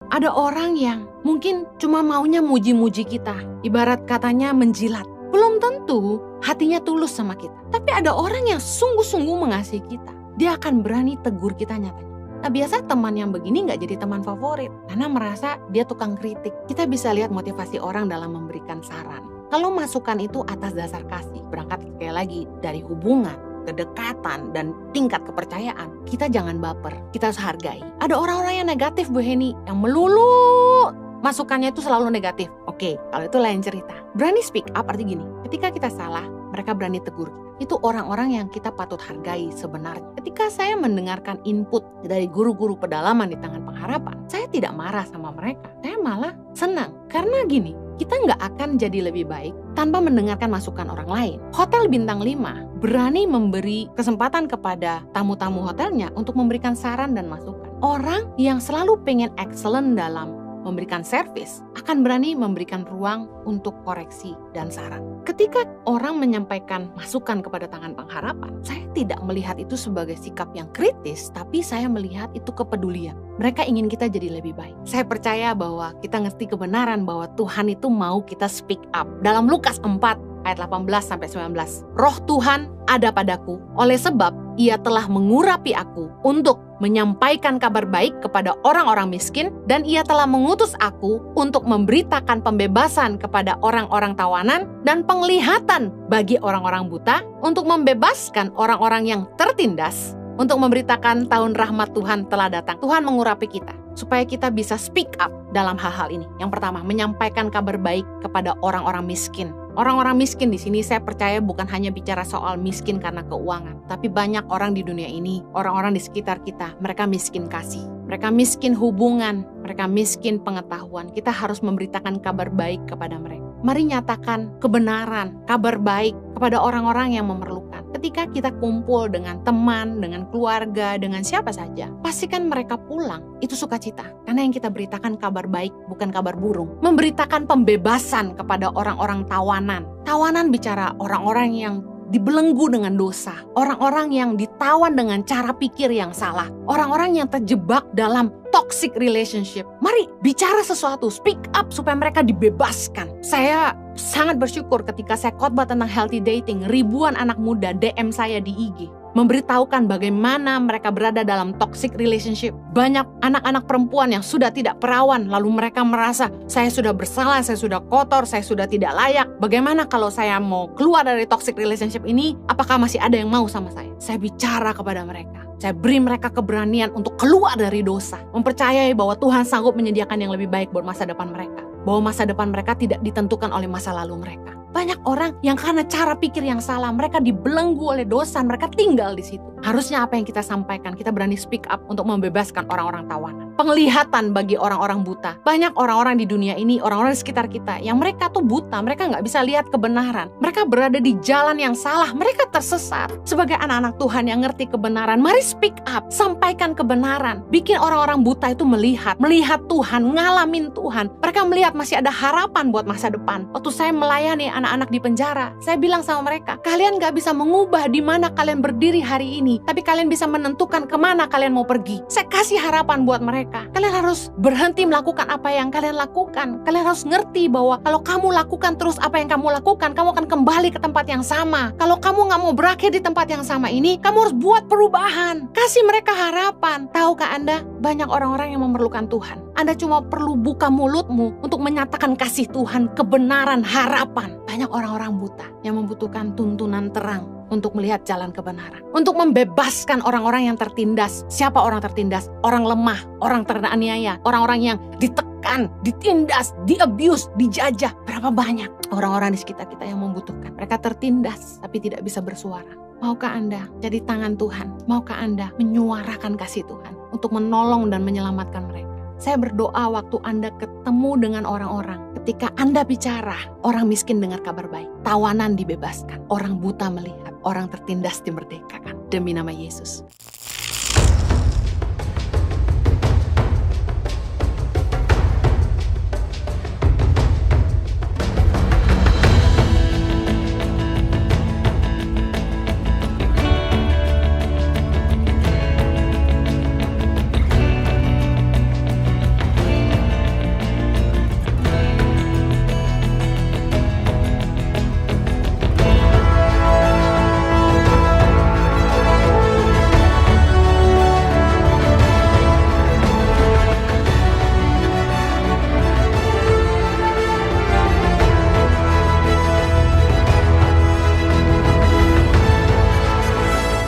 Ada orang yang mungkin cuma maunya muji-muji kita, ibarat katanya menjilat. Belum tentu hatinya tulus sama kita. Tapi ada orang yang sungguh-sungguh mengasihi kita. Dia akan berani tegur kita nyatanya. Nah, biasa teman yang begini gak jadi teman favorit karena merasa dia tukang kritik. Kita bisa lihat motivasi orang dalam memberikan saran. Kalau masukan itu atas dasar kasih, berangkat sekali lagi dari hubungan, kedekatan, dan tingkat kepercayaan, kita jangan baper, kita harus hargai. Ada orang-orang yang negatif, Bu Heni, yang melulu masukannya itu selalu negatif. Oke, kalau itu lain cerita. Berani speak up arti gini, ketika kita salah, mereka berani tegur kita. Itu orang-orang yang kita patut hargai sebenarnya. Ketika saya mendengarkan input dari guru-guru pedalaman di Tangan Pengharapan, saya tidak marah sama mereka. Saya malah senang. Karena gini, kita nggak akan jadi lebih baik tanpa mendengarkan masukan orang lain. Hotel Bintang 5 berani memberi kesempatan kepada tamu-tamu hotelnya untuk memberikan saran dan masukan. Orang yang selalu pengen excellent dalam memberikan servis akan berani memberikan ruang untuk koreksi dan saran. Ketika orang menyampaikan masukan kepada Tangan Pengharapan, saya tidak melihat itu sebagai sikap yang kritis, tapi saya melihat itu kepedulian. Mereka ingin kita jadi lebih baik. Saya percaya bahwa kita ngerti kebenaran bahwa Tuhan itu mau kita speak up. Dalam Lukas 4 ayat 18-19, Roh Tuhan ada padaku, oleh sebab Ia telah mengurapi aku untuk menyampaikan kabar baik kepada orang-orang miskin, dan Ia telah mengutus aku untuk memberitakan pembebasan kepada orang-orang tawanan dan penglihatan bagi orang-orang buta, untuk membebaskan orang-orang yang tertindas, untuk memberitakan tahun rahmat Tuhan telah datang. Tuhan mengurapi kita supaya kita bisa speak up dalam hal-hal ini. Yang pertama, menyampaikan kabar baik kepada orang-orang miskin. Orang-orang miskin di sini saya percaya bukan hanya bicara soal miskin karena keuangan, tapi banyak orang di dunia ini, orang-orang di sekitar kita, mereka miskin kasih, mereka miskin hubungan, mereka miskin pengetahuan. Kita harus memberitakan kabar baik kepada mereka. Mari nyatakan kebenaran, kabar baik kepada orang-orang yang memerlukan. Ketika kita kumpul dengan teman, dengan keluarga, dengan siapa saja, pastikan mereka pulang itu sukacita. Karena yang kita beritakan kabar baik, bukan kabar burung. Memberitakan pembebasan kepada orang-orang tawanan. Tawanan bicara orang-orang yang dibelenggu dengan dosa, orang-orang yang ditawan dengan cara pikir yang salah, orang-orang yang terjebak dalam toxic relationship. Mari bicara sesuatu, speak up supaya mereka dibebaskan. Saya sangat bersyukur ketika saya khotbah tentang healthy dating, ribuan anak muda DM saya di IG, memberitahukan bagaimana mereka berada dalam toxic relationship. Banyak anak-anak perempuan yang sudah tidak perawan, lalu mereka merasa, saya sudah bersalah, saya sudah kotor, saya sudah tidak layak. Bagaimana kalau saya mau keluar dari toxic relationship ini? Apakah masih ada yang mau sama saya? Saya bicara kepada mereka. Saya beri mereka keberanian untuk keluar dari dosa. Mempercayai bahwa Tuhan sanggup menyediakan yang lebih baik buat masa depan mereka. Bahwa masa depan mereka tidak ditentukan oleh masa lalu mereka. Banyak orang yang karena cara pikir yang salah, mereka dibelenggu oleh dosa, mereka tinggal di situ. Harusnya apa yang kita sampaikan, kita berani speak up untuk membebaskan orang-orang tawanan. Penglihatan bagi orang-orang buta. Banyak orang-orang di dunia ini, orang-orang di sekitar kita, yang mereka tuh buta, mereka gak bisa lihat kebenaran. Mereka berada di jalan yang salah, mereka tersesat. Sebagai anak-anak Tuhan yang ngerti kebenaran, mari speak up, sampaikan kebenaran. Bikin orang-orang buta itu melihat Tuhan, ngalamin Tuhan. Mereka melihat masih ada harapan buat masa depan. Waktu saya melayani anak-anak di penjara, saya bilang sama mereka, kalian gak bisa mengubah di mana kalian berdiri hari ini, tapi kalian bisa menentukan kemana kalian mau pergi. Saya kasih harapan buat mereka. Kalian harus berhenti melakukan apa yang kalian lakukan. Kalian harus ngerti bahwa kalau kamu lakukan terus apa yang kamu lakukan, kamu akan kembali ke tempat yang sama. Kalau kamu gak mau berakhir di tempat yang sama ini, kamu harus buat perubahan. Kasih mereka harapan. Tahukah Anda, banyak orang-orang yang memerlukan Tuhan. Anda cuma perlu buka mulutmu untuk menyatakan kasih Tuhan, kebenaran, harapan. Banyak orang-orang buta yang membutuhkan tuntunan terang untuk melihat jalan kebenaran. Untuk membebaskan orang-orang yang tertindas. Siapa orang tertindas? Orang lemah, orang teraniaya, orang-orang yang ditekan, ditindas, di-abuse, dijajah. Berapa banyak orang-orang di sekitar kita yang membutuhkan. Mereka tertindas tapi tidak bisa bersuara. Maukah Anda jadi tangan Tuhan? Maukah Anda menyuarakan kasih Tuhan untuk menolong dan menyelamatkan mereka? Saya berdoa waktu Anda ketemu dengan orang-orang, ketika Anda bicara, orang miskin dengar kabar baik, tawanan dibebaskan, orang buta melihat, orang tertindas dimerdekakan. Demi nama Yesus.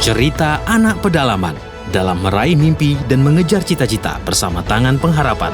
Cerita anak pedalaman dalam meraih mimpi dan mengejar cita-cita bersama Tangan Pengharapan.